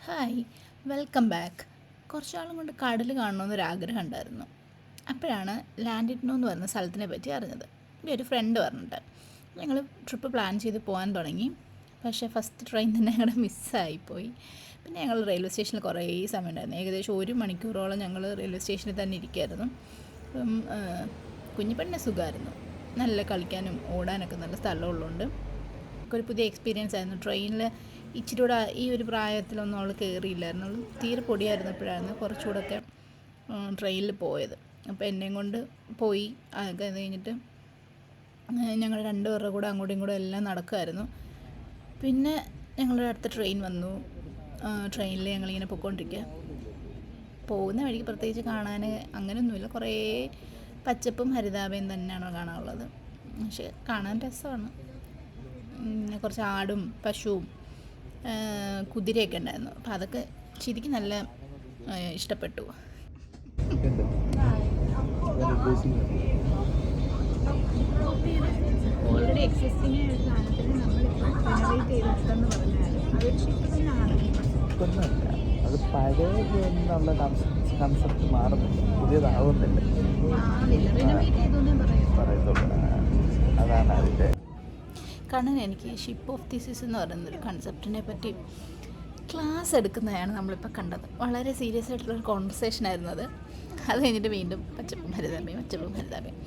Hi, welcome back. കുറച്ച് നാളും കൊണ്ട് കടൽ കാണണമെന്നൊരാഗ്രഹം ഉണ്ടായിരുന്നു. അപ്പോഴാണ് ലാൻഡിറ്റ്നോ എന്ന് പറയുന്ന സ്ഥലത്തിനെ പറ്റി അറിഞ്ഞത്. എൻ്റെ ഒരു ഫ്രണ്ട് പറഞ്ഞിട്ട് ഞങ്ങൾ ട്രിപ്പ് പ്ലാൻ ചെയ്ത് പോകാൻ തുടങ്ങി. പക്ഷേ ഫസ്റ്റ് ട്രെയിൻ തന്നെ ഞങ്ങളുടെ മിസ്സായിപ്പോയി. പിന്നെ ഞങ്ങൾ റെയിൽവേ സ്റ്റേഷനിൽ കുറേ സമയം ഉണ്ടായിരുന്നു. ഏകദേശം 1 മണിക്കൂറോളം ഞങ്ങൾ റെയിൽവേ സ്റ്റേഷനിൽ തന്നെ ഇരിക്കുമായിരുന്നു. അപ്പം കുഞ്ഞിപ്പെണ്ണിന് സുഖമായിരുന്നു. നല്ല കളിക്കാനും ഓടാനൊക്കെ നല്ല സ്ഥലമുള്ളതുകൊണ്ട് ഒരു പുതിയ എക്സ്പീരിയൻസ് ആയിരുന്നു. ട്രെയിനിൽ ഇച്ചിരി കൂടെ ഈ ഒരു പ്രായത്തിലൊന്നും അവൾ കയറിയില്ലായിരുന്നു. അവൾ തീരെ പൊടിയായിരുന്നപ്പോഴായിരുന്നു കുറച്ചുകൂടെ ഒക്കെ ട്രെയിനിൽ പോയത്. അപ്പോൾ എന്നെയും കൊണ്ട് പോയി. അതൊക്കെ കഴിഞ്ഞിട്ട് ഞങ്ങൾ രണ്ടുപേരുടെ കൂടെ അങ്ങോട്ടും ഇങ്ങോട്ടും എല്ലാം നടക്കുമായിരുന്നു. പിന്നെ ഞങ്ങളുടെ അടുത്ത ട്രെയിൻ വന്നു. ട്രെയിനിൽ ഞങ്ങളിങ്ങനെ പൊയ്ക്കൊണ്ടിരിക്കുക. പോകുന്ന വഴിക്ക് പ്രത്യേകിച്ച് കാണാൻ അങ്ങനെയൊന്നുമില്ല. കുറേ പച്ചപ്പും ഹരിതാപയും തന്നെയാണ് കാണാനുള്ളത്. പക്ഷേ കാണാൻ രസമാണ്. കുറച്ച് ആടും പശുവും കുതിരയൊക്കെ ഉണ്ടായിരുന്നു. അപ്പോൾ അതൊക്കെ ശരിക്കും നല്ല ഇഷ്ടപ്പെട്ടു. ഓൾറെഡി എക്സിസ്റ്റിംഗ് ആയ ഒരു സാധനത്തിന് നമ്മളിപ്പോൾ ജനറേറ്റ് ചെയ്തെടുത്തെന്ന് പറഞ്ഞാൽ അതൊരു ഷിപ്പ് തന്നെയാണ്. അത് പഴയത് എന്നുള്ള കൺസെപ്റ്റ് മാറുന്നില്ല, പുതിയതാവുന്നില്ല. പറയത്തുള്ളൂ. അതാണ് അതിൻ്റെ കാരണം എനിക്ക് ഷിപ്പ് ഓഫ് തിസിസ് എന്ന് പറയുന്നൊരു കൺസെപ്റ്റിനെ പറ്റി ക്ലാസ് എടുക്കുന്നതാണ് നമ്മളിപ്പോൾ കണ്ടത്. വളരെ സീരിയസ് ആയിട്ടുള്ളൊരു കോൺവെർസേഷൻ ആയിരുന്നു അത്. അത് കഴിഞ്ഞിട്ട് വീണ്ടും പച്ചപ്പും ഹരിതാപയും.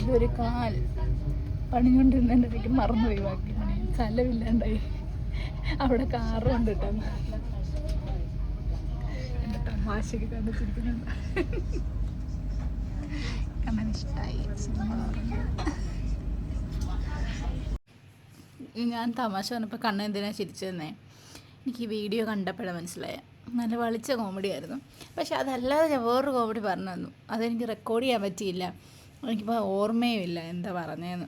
ഇതൊരു കാൽ പണിഞ്ഞുകൊണ്ടിരുന്നതിൻ്റെ ഇടയ്ക്ക് മറന്നുപോയി. ബാക്കി പണി സ്ഥലമില്ലാണ്ടായി. അവിടെ കാറ് കൊണ്ടിട്ടാണ് എൻ്റെ തമാശക്ക് കണ്ടിരിക്കുന്നുണ്ട്. കണ്ണൻ ഇഷ്ടമായി. ഞാൻ തമാശ പറഞ്ഞപ്പോൾ കണ്ണൻ എന്തിനാണ് ചിരിച്ചതെന്നേ എനിക്ക് ഈ വീഡിയോ കണ്ടപ്പോഴാണ് മനസ്സിലായ. നല്ല വളിച്ച കോമഡി ആയിരുന്നു. പക്ഷെ അതല്ലാതെ ഞാൻ വേറൊരു കോമഡി പറഞ്ഞു തന്നു. അതെനിക്ക് റെക്കോർഡ് ചെയ്യാൻ പറ്റിയില്ല. എനിക്കിപ്പോൾ ഓർമ്മയുമില്ല എന്താ പറഞ്ഞതെന്ന്.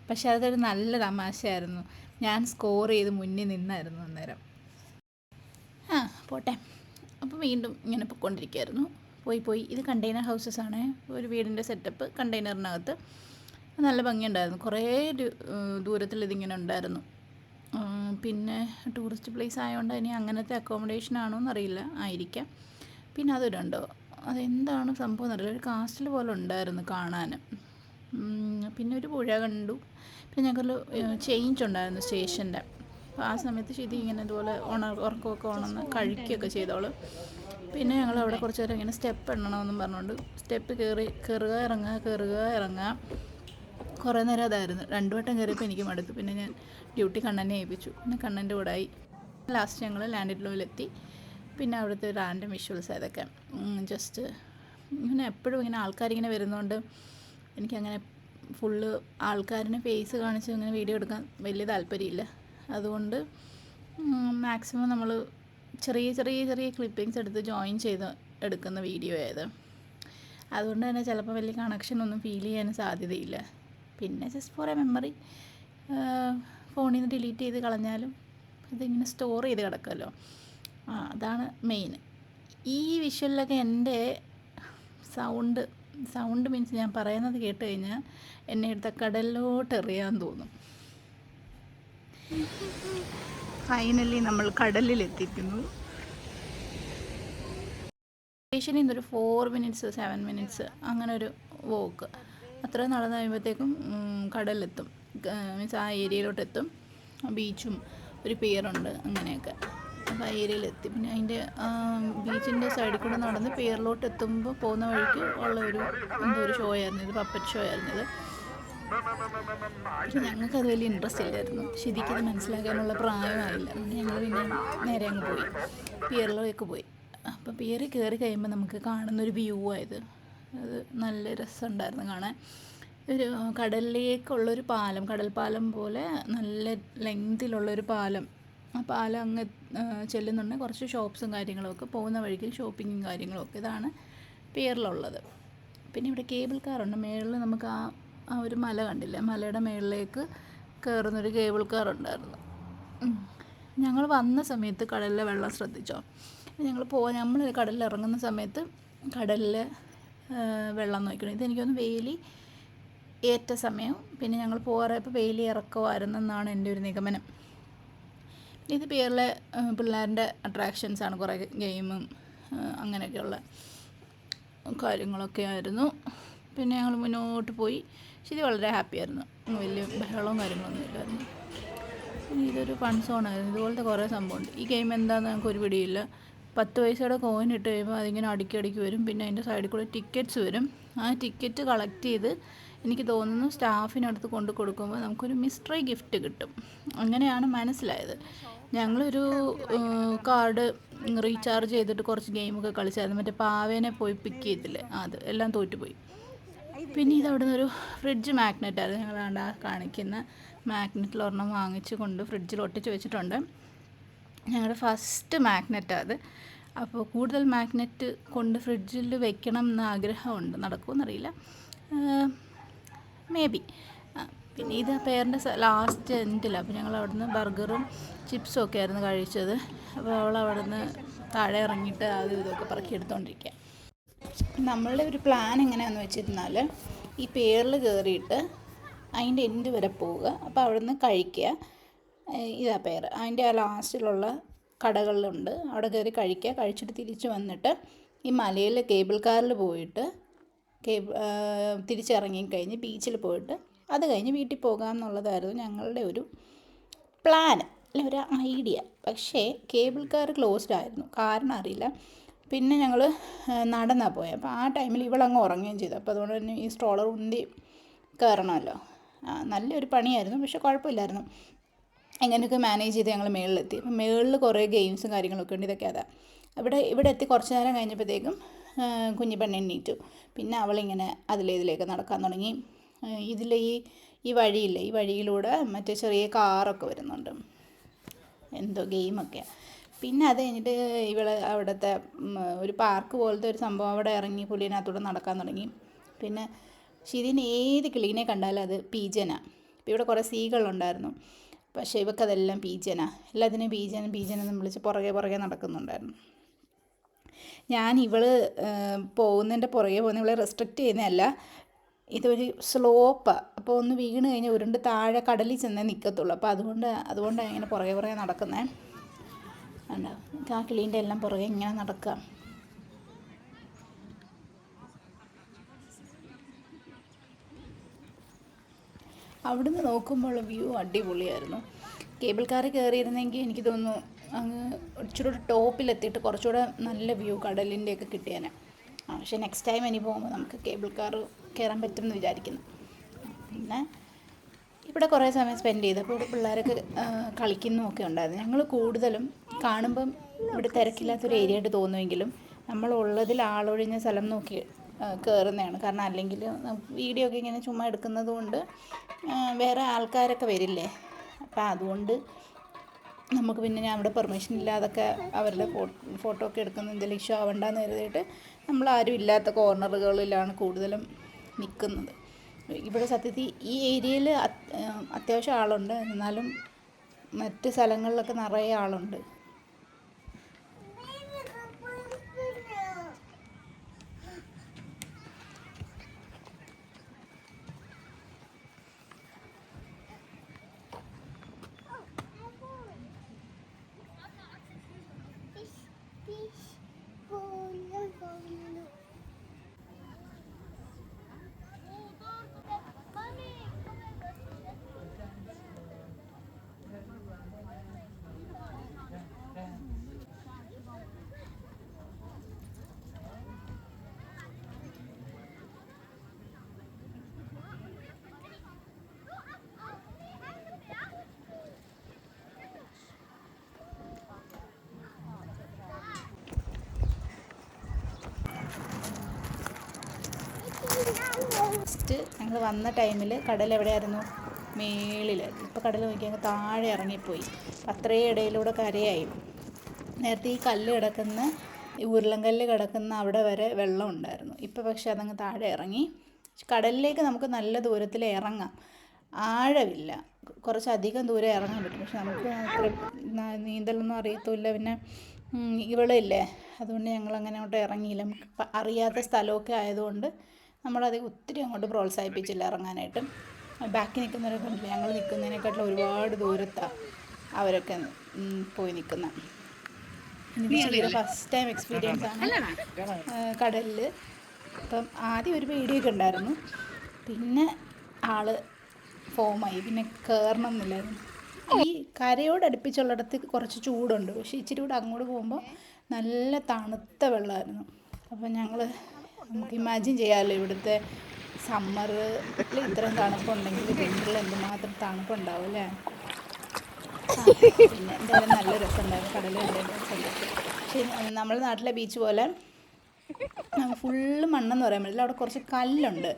പക്ഷെ അതൊരു നല്ല തമാശയായിരുന്നു. ഞാൻ സ്കോർ ചെയ്ത് മുന്നിൽ നിന്നായിരുന്നു അന്നേരം. പോട്ടെ. അപ്പോൾ വീണ്ടും ഇങ്ങനെ പൊയ്ക്കൊണ്ടിരിക്കുകയായിരുന്നു. പോയി ഇത് കണ്ടെയ്നർ ഹൗസസ് ആണ്. ഒരു വീടിൻ്റെ സെറ്റപ്പ് കണ്ടെയ്നറിനകത്ത്. നല്ല ഭംഗിയുണ്ടായിരുന്നു. കുറേ ദൂരത്തിൽ ഇതിങ്ങനെ ഉണ്ടായിരുന്നു. പിന്നെ ടൂറിസ്റ്റ് പ്ലേസ് ആയതുകൊണ്ട് ഇനി അങ്ങനത്തെ അക്കോമഡേഷൻ ആണോ എന്നറിയില്ല, ആയിരിക്കാം. പിന്നെ അതൊരുണ്ടോ, അതെന്താണ് സംഭവം എന്നറിയില്ല. ഒരു കാസ്റ്റൽ പോലെ ഉണ്ടായിരുന്നു കാണാൻ. പിന്നെ ഒരു പുഴ കണ്ടു. പിന്നെ ഞങ്ങൾക്കൊരു ചേഞ്ച് ഉണ്ടായിരുന്നു സ്റ്റേഷൻ്റെ. അപ്പോൾ ആ സമയത്ത് ശരി ഇങ്ങനെ ഇതുപോലെ ഉറക്കമൊക്കെ ഉണർന്ന് കഴിക്കുകയൊക്കെ ചെയ്തോളൂ. പിന്നെ ഞങ്ങൾ അവിടെ കുറച്ച് നേരം ഇങ്ങനെ സ്റ്റെപ്പ് എണ്ണണമെന്നും പറഞ്ഞുകൊണ്ട് സ്റ്റെപ്പ് കയറുക ഇറങ്ങുക കുറേ നേരം അതായിരുന്നു. 2 വട്ടം കയറിയപ്പോൾ എനിക്ക് മടുത്തു. പിന്നെ ഞാൻ ഡ്യൂട്ടി കണ്ണനെ ഏൽപ്പിച്ചു. പിന്നെ കണ്ണൻ്റെ കൂടെ ആയി. ലാസ്റ്റ് ഞങ്ങൾ ലാൻഡിറ്റ്നോയിലെത്തി. പിന്നെ അവിടുത്തെ റാൻഡം വിഷ്വൽസ് അതൊക്കെ ജസ്റ്റ് ഇങ്ങനെ എപ്പോഴും ഇങ്ങനെ ആൾക്കാരിങ്ങനെ വരുന്നതുകൊണ്ട് എനിക്കങ്ങനെ ഫുള്ള് ആൾക്കാരിനെ ഫേസ് കാണിച്ച് ഇങ്ങനെ വീഡിയോ എടുക്കാൻ വലിയ താല്പര്യമില്ല. അതുകൊണ്ട് മാക്സിമം നമ്മൾ ചെറിയ ക്ലിപ്പിങ്സ് എടുത്ത് ജോയിൻ ചെയ്ത് എടുക്കുന്ന വീഡിയോ ആയത്. അതുകൊണ്ട് തന്നെ ചിലപ്പോൾ വലിയ കണക്ഷനൊന്നും ഫീൽ ചെയ്യാൻ സാധ്യതയില്ല. പിന്നെ ജസ്റ്റ് ഫോർ എ മെമ്മറി ഫോണിൽ നിന്ന് ഡിലീറ്റ് ചെയ്ത് കളഞ്ഞാലും ഇതിങ്ങനെ സ്റ്റോർ ചെയ്ത് കിടക്കുമല്ലോ. അതാണ് മെയിൻ. ഈ വിഷ്വലിലൊക്കെ എൻ്റെ സൗണ്ട് മീൻസ് ഞാൻ പറയുന്നത് കേട്ട് കഴിഞ്ഞാൽ എന്നെ എടുത്ത കടലിലോട്ട് എറിയാൻ തോന്നും. ഫൈനലി നമ്മൾ കടലിലെത്തിക്കുന്നു. സ്റ്റേഷനിൽ നിന്നൊരു 4 മിനിറ്റ്സ് 7 മിനിറ്റ്സ് അങ്ങനെ ഒരു വോക്ക് അത്രയും നടന്നു കഴിയുമ്പോഴത്തേക്കും കടലിലെത്തും. മീൻസ് ആ ഏരിയയിലോട്ടെത്തും. ബീച്ചും ഒരു പിയറുണ്ട് അങ്ങനെയൊക്കെ. അപ്പോൾ ആ ഏരിയയിലെത്തി. പിന്നെ അതിൻ്റെ ബീച്ചിൻ്റെ സൈഡിൽ കൂടെ നടന്ന് പിയറിലോട്ട് എത്തുമ്പോൾ പോകുന്ന വഴിക്ക് ഉള്ള എന്തോ ഒരു ഷോ ആയിരുന്നു ഇത്. പപ്പറ്റ് ഷോ ആയിരുന്നു ഇത്. പക്ഷെ ഞങ്ങൾക്കത് വലിയ ഇൻട്രസ്റ്റ് ഇല്ലായിരുന്നു. ശരിക്കും ഇത് മനസ്സിലാക്കാനുള്ള പ്രായമായില്ല. അതുകൊണ്ട് ഞങ്ങൾ പിന്നെ നേരെ അങ്ങ് പോയി, പിയറിലേക്ക് പോയി. അപ്പോൾ പിയറിൽ കയറി കഴിയുമ്പോൾ നമുക്ക് കാണുന്നൊരു വ്യൂ ആയത്. അത് നല്ല രസമുണ്ടായിരുന്നു കാണാൻ. ഒരു കടലിലേക്കുള്ളൊരു പാലം, കടൽപ്പാലം പോലെ നല്ല ലെങ്തിലുള്ളൊരു പാലം ആ പാലം അങ്ങ് ചെല്ലുന്നുണ്ട്. കുറച്ച് ഷോപ്സും കാര്യങ്ങളൊക്കെ, പോകുന്ന വഴിക്ക് ഷോപ്പിങ്ങും കാര്യങ്ങളൊക്കെ. ഇതാണ് പിയറിലുള്ളത്. പിന്നെ ഇവിടെ കേബിൾ കാറുണ്ട്. മേളിൽ നമുക്ക് ആ ഒരു മല കണ്ടില്ലേ, മലയുടെ മേളിലേക്ക് കയറുന്നൊരു കേബിൾ കാർ ഉണ്ടായിരുന്നു. ഞങ്ങൾ വന്ന സമയത്ത് കടലിലെ വെള്ളം ശ്രദ്ധിച്ചോ? നമ്മൾ കടലിൽ ഇറങ്ങുന്ന സമയത്ത് കടലിൽ വെള്ളം നോക്കണം. ഇതെനിക്കൊന്ന് വേലി ഏറ്റ സമയം, പിന്നെ ഞങ്ങൾ പോകാറായപ്പോൾ വേലി ഇറക്കുമായിരുന്നെന്നാണ് എൻ്റെ ഒരു നിഗമനം. ഇത് പിയറിലെ പിള്ളേരുടെ അട്രാക്ഷൻസാണ്. കുറേ ഗെയിമും അങ്ങനെയൊക്കെയുള്ള കാര്യങ്ങളൊക്കെ ആയിരുന്നു. പിന്നെ ഞങ്ങൾ മുന്നോട്ട് പോയി. ശരി, വളരെ ഹാപ്പിയായിരുന്നു. വലിയ ബഹളവും കാര്യങ്ങളൊന്നും ഇല്ലായിരുന്നു. പിന്നെ ഇതൊരു ഫൺ സോണായിരുന്നു. ഇതുപോലത്തെ കുറേ സംഭവമുണ്ട്. ഈ ഗെയിം എന്താണെന്ന് ഞങ്ങൾക്ക് ഒരു പിടിയില്ല. 10 പൈസയുടെ കോയിൻ ഇട്ട് കഴിയുമ്പോൾ അതിങ്ങനെ അടുക്കി വരും. പിന്നെ അതിൻ്റെ സൈഡിൽ കൂടെ ടിക്കറ്റ്സ് വരും. ആ ടിക്കറ്റ് കളക്ട് ചെയ്ത് എനിക്ക് തോന്നുന്നു സ്റ്റാഫിനടുത്ത് കൊണ്ട് കൊടുക്കുമ്പോൾ നമുക്കൊരു മിസ്റ്ററി ഗിഫ്റ്റ് കിട്ടും. അങ്ങനെയാണ് മനസ്സിലായത്. ഞങ്ങളൊരു കാർഡ് റീചാർജ് ചെയ്തിട്ട് കുറച്ച് ഗെയിമൊക്കെ കളിച്ചായിരുന്നു. മറ്റേ പാവേനെ പോയി പിക്ക് ചെയ്തില്ലേ, അത് എല്ലാം തോറ്റുപോയി. പിന്നെ ഇത് അവിടെ നിന്നൊരു ഫ്രിഡ്ജ് മാഗ്നറ്റായിരുന്നു. ഞങ്ങളാണ്ട് ആ കാണിക്കുന്ന മാഗ്നറ്റിൽ ഒരെണ്ണം വാങ്ങിച്ച് കൊണ്ട് ഫ്രിഡ്ജിൽ ഒട്ടിച്ച് വെച്ചിട്ടുണ്ട്. ഞങ്ങളുടെ ഫസ്റ്റ് മാഗ്നറ്റാണ് അത്. അപ്പോൾ കൂടുതൽ മാഗ്നറ്റ് കൊണ്ട് ഫ്രിഡ്ജിൽ വെക്കണം എന്ന് ആഗ്രഹമുണ്ട്. നടക്കുമെന്നറിയില്ല, മേ ബി. പിന്നെ ഇത് പേരിൻ്റെ ലാസ്റ്റ് എൻഡിലാണ്. അപ്പോൾ ഞങ്ങൾ അവിടുന്ന് ബർഗറും ചിപ്സും ഒക്കെ ആയിരുന്നു കഴിച്ചത്. അപ്പോൾ അവൾ അവിടുന്ന് താഴെ ഇറങ്ങിയിട്ട് ആദ്യം ഇതൊക്കെ പറക്കിയെടുത്തോണ്ടിരിക്കുക. നമ്മളുടെ ഒരു പ്ലാൻ എങ്ങനെയാണെന്ന് വെച്ചിരുന്നാൽ, ഈ പേരിൽ കയറിയിട്ട് അതിൻ്റെ എൻഡ് വരെ പോവുക. അപ്പോൾ അവിടുന്ന് കഴിക്കുക. ഇതാ പേർ. അതിൻ്റെ ആ ലാസ്റ്റിലുള്ള കടകളിലുണ്ട്, അവിടെ കയറി കഴിക്കുക. കഴിച്ചിട്ട് തിരിച്ച് വന്നിട്ട് ഈ മലയിൽ കേബിൾ കാറിൽ പോയിട്ട് തിരിച്ചിറങ്ങിക്കഴിഞ്ഞ് ബീച്ചിൽ പോയിട്ട് അത് കഴിഞ്ഞ് വീട്ടിൽ പോകാമെന്നുള്ളതായിരുന്നു ഞങ്ങളുടെ ഒരു പ്ലാൻ, അല്ല ഒരു ഐഡിയ. പക്ഷേ കേബിൾ കാർ ക്ലോസ്ഡ് ആയിരുന്നു. കാരണം അറിയില്ല. പിന്നെ ഞങ്ങൾ നടന്നാണ് പോയത്. അപ്പോൾ ആ ടൈമിൽ ഇവളങ്ങ് ഉറങ്ങുകയും ചെയ്തു. അപ്പോൾ അതുകൊണ്ട് തന്നെ ഈ സ്ട്രോളർ ഉന്തി കയറണമല്ലോ. നല്ലൊരു പണിയായിരുന്നു, പക്ഷെ കുഴപ്പമില്ലായിരുന്നു. എങ്ങനെയൊക്കെ മാനേജ് ചെയ്ത് ഞങ്ങൾ മേളിലെത്തി. അപ്പം മേളിൽ കുറേ ഗെയിംസും കാര്യങ്ങളൊക്കെ ഉണ്ട്. ഇതൊക്കെ അതാ. ഇവിടെ എത്തി കുറച്ച് നേരം കഴിഞ്ഞപ്പോഴത്തേക്കും കുഞ്ഞി പെണ്ണ് എണ്ണീറ്റു. പിന്നെ അവളിങ്ങനെ ഇതിലേക്ക് നടക്കാൻ തുടങ്ങി. ഈ വഴിയില്ലേ, ഈ വഴിയിലൂടെ മറ്റേ ചെറിയ കാറൊക്കെ വരുന്നുണ്ട്, എന്തോ ഗെയിമൊക്കെയാണ്. പിന്നെ അത് കഴിഞ്ഞിട്ട് അവിടുത്തെ ഒരു പാർക്ക് പോലത്തെ ഒരു സംഭവം, അവിടെ ഇറങ്ങി പുള്ളിനകത്തൂടെ നടക്കാൻ തുടങ്ങി. പിന്നെ ശരിന് ഏത് കിളീനെ കണ്ടാലും അത് പീജനാണ്. ഇപ്പോൾ ഇവിടെ കുറേ സീകളുണ്ടായിരുന്നു, പക്ഷേ ഇവക്കതെല്ലാം പീജനാണ്. എല്ലാത്തിനും പീജനെന്ന് വിളിച്ച് പുറകെ നടക്കുന്നുണ്ടായിരുന്നു. പോകുന്നതിൻ്റെ പുറകെ പോകുന്ന ഇവളെ റെസ്ട്രിക്റ്റ് ചെയ്യുന്നതല്ല, ഇതൊരു സ്ലോപ്പാണ്. അപ്പോൾ ഒന്ന് വീണ് കഴിഞ്ഞാൽ ഉരുണ്ട് താഴെ കടലിൽ ചെന്നേ നിൽക്കത്തുള്ളൂ. അപ്പോൾ അതുകൊണ്ടാണ് ഇങ്ങനെ പുറകെ നടക്കുന്നത്. ഉണ്ടാവും ആ കിളീൻ്റെ എല്ലാം പുറകെ ഇങ്ങനെ നടക്കുക. അവിടുന്ന് നോക്കുമ്പോൾ വ്യൂ അടിപൊളിയായിരുന്നു. കേബിൾ കാറിൽ കയറിയിരുന്നെങ്കിൽ എനിക്ക് തോന്നുന്നു അങ്ങ് ഇച്ചിരി ടോപ്പിലെത്തിയിട്ട് കുറച്ചുകൂടെ നല്ല വ്യൂ കടലിൻ്റെയൊക്കെ കിട്ടിയേനെ. പക്ഷേ നെക്സ്റ്റ് ടൈം ഇനി പോകുമ്പോൾ നമുക്ക് കേബിൾ കാർ കയറാൻ പറ്റുമെന്ന് വിചാരിക്കുന്നു. പിന്നെ ഇവിടെ കുറേ സമയം സ്പെൻഡ് ചെയ്തു. അപ്പോൾ ഇവിടെ പിള്ളേരൊക്കെ കളിക്കുന്നതൊക്കെ ഉണ്ടായിരുന്നു. ഞങ്ങൾ കൂടുതലും കാണുമ്പം ഇവിടെ തിരക്കില്ലാത്തൊരു ഏരിയ ആയിട്ട് തോന്നുമെങ്കിലും നമ്മളുള്ളതിൽ ആളൊഴിഞ്ഞ സ്ഥലം നോക്കി കയറുന്നതാണ്. കാരണം അല്ലെങ്കിൽ വീഡിയോ ഒക്കെ ഇങ്ങനെ ചുമ്മാ എടുക്കുന്നത് കൊണ്ട് വേറെ ആൾക്കാരൊക്കെ വരില്ലേ. അപ്പം അതുകൊണ്ട് നമുക്ക് പിന്നെ ഞാൻ അവിടെ പെർമിഷൻ ഇല്ലാതൊക്കെ അവരുടെ ഫോട്ടോ ഒക്കെ എടുക്കുന്ന എന്തെങ്കിലും ഇഷ്യൂ ആവണ്ടെന്ന് കരുതിയിട്ട് നമ്മളാരും ഇല്ലാത്ത കോർണറുകളിലാണ് കൂടുതലും നിൽക്കുന്നത്. ഇവിടെ സത്യത്തിൽ ഈ ഏരിയയിൽ അത്യാവശ്യം ആളുണ്ട്, എന്നാലും മറ്റ് സ്ഥലങ്ങളിലൊക്കെ നിറയെ ആളുണ്ട്. ഫസ്റ്റ് ഞങ്ങൾ വന്ന ടൈമിൽ കടൽ എവിടെയായിരുന്നു? മേളിലായിരുന്നു. ഇപ്പോൾ കടൽ നോക്കിയാൽ താഴെ ഇറങ്ങിപ്പോയി. അത്രയും ഇടയിലൂടെ കരയായി. നേരത്തെ ഈ കല്ല് കിടക്കുന്ന, ഈ ഉരുളൻകല്ല് കിടക്കുന്ന അവിടെ വരെ വെള്ളം ഉണ്ടായിരുന്നു. ഇപ്പോൾ പക്ഷെ അതങ്ങ് താഴെ ഇറങ്ങി. കടലിലേക്ക് നമുക്ക് നല്ല ദൂരത്തിൽ ഇറങ്ങാം, ആഴമില്ല, കുറച്ചധികം ദൂരം ഇറങ്ങാൻ പറ്റും. പക്ഷെ നമുക്ക് അത്ര നീന്തലൊന്നും അറിയത്തുമില്ല. പിന്നെ ഇവളില്ലേ, അതുകൊണ്ട് ഞങ്ങൾ അങ്ങനെ അങ്ങോട്ട് ഇറങ്ങിയില്ല. നമുക്ക് അറിയാത്ത സ്ഥലമൊക്കെ ആയതുകൊണ്ട് നമ്മളത് ഒത്തിരി അങ്ങോട്ട് പ്രോത്സാഹിപ്പിച്ചില്ല ഇറങ്ങാനായിട്ട്. ബാക്കി നിൽക്കുന്നവരൊക്കെ ഉണ്ടല്ലോ, ഞങ്ങൾ നിൽക്കുന്നതിനെക്കാട്ടിലും ഒരുപാട് ദൂരത്താണ് അവരൊക്കെ പോയി നിൽക്കുന്നത്. എനിക്ക് ഫസ്റ്റ് ടൈം എക്സ്പീരിയൻസ് ആണ് കടലിൽ. അപ്പം ആദ്യം ഒരു പേടിയൊക്കെ ഉണ്ടായിരുന്നു, പിന്നെ ആള് ഫോമായി, പിന്നെ കയറണം എന്നില്ലായിരുന്നു. ഈ കരയോടടുപ്പിച്ചുള്ളിടത്ത് കുറച്ച് ചൂടുണ്ട്, പക്ഷേ ഇച്ചിരി കൂടെ അങ്ങോട്ട് പോകുമ്പോൾ നല്ല തണുത്ത വെള്ളമായിരുന്നു. അപ്പം നമുക്ക് ഇമാജിൻ ചെയ്യാമല്ലോ ഇവിടുത്തെ സമ്മറിൽ ഇത്രയും തണുപ്പുണ്ടെങ്കിൽ വിൻ്ററിൽ എന്തുമാത്രം തണുപ്പുണ്ടാവും അല്ലേ. പിന്നെ എന്തായാലും നല്ല രസമുണ്ടായിരുന്നു കടൽ കണ്ടതിൻ്റെ സന്തോഷം. പക്ഷേ നമ്മുടെ നാട്ടിലെ ബീച്ച് പോലെ ഫുള്ള് മണ്ണെന്ന് പറയാൻ പറ്റില്ല, അവിടെ കുറച്ച് കല്ലുണ്ട്.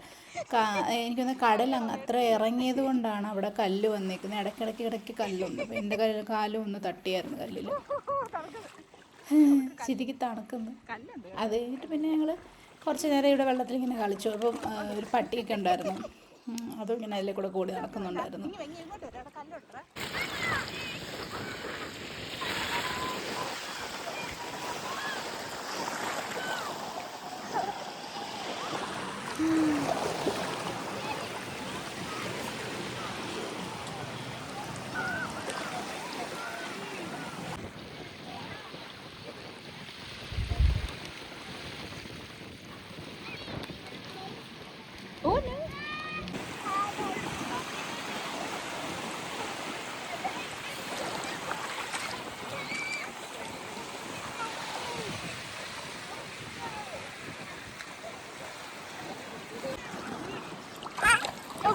എനിക്കൊന്ന് കടൽ അത്ര ഇറങ്ങിയത് കൊണ്ടാണ് അവിടെ കല്ല് വന്നേക്കുന്നത്. ഇടയ്ക്ക് കല്ലുണ്ട്. അപ്പോൾ എൻ്റെ കാലും ഒന്ന് തട്ടിയായിരുന്നു കല്ലിൽ, ശരിക്കും തണുക്കുന്നു. അത് കഴിഞ്ഞിട്ട് പിന്നെ ഞങ്ങൾ കുറച്ച് നേരം ഇവിടെ വെള്ളത്തിൽ ഇങ്ങനെ കളിച്ചു. അപ്പം ഒരു പട്ടിയൊക്കെ ഉണ്ടായിരുന്നു, അതും ഇങ്ങനെ അതിലെ കൂടെ കൂടി നടക്കുന്നുണ്ടായിരുന്നു.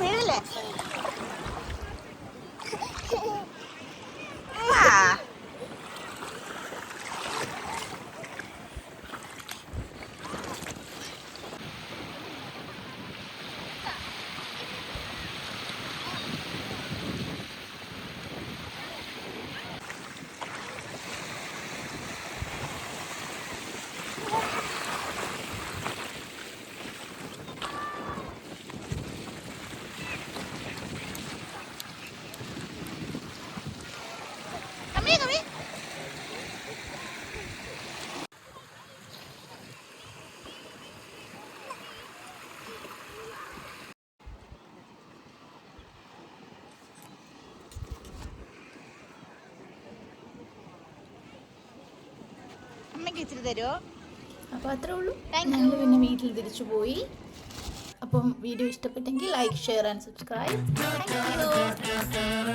വീഴല്ലേ. അമ്മയ്ക്ക് ഇച്ചിരി തരുമോ? അപ്പോൾ അത്രേ ഉള്ളൂ. ഞങ്ങൾ പിന്നെ വീട്ടിൽ തിരിച്ചു പോയി. അപ്പം വീഡിയോ ഇഷ്ടപ്പെട്ടെങ്കിൽ like, share and subscribe. Thank you.